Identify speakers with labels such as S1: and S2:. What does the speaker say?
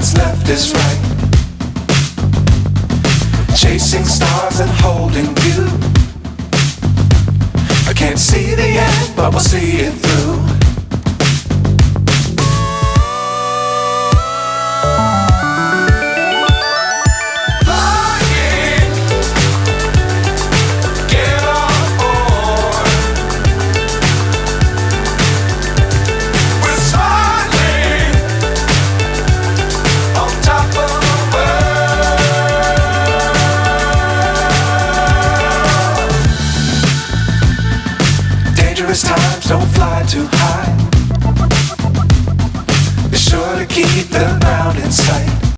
S1: what's left is right. Chasing stars and holding you. I can't see the end, but we'll see it through. Times don't fly too high. Be sure to keep the ground in sight.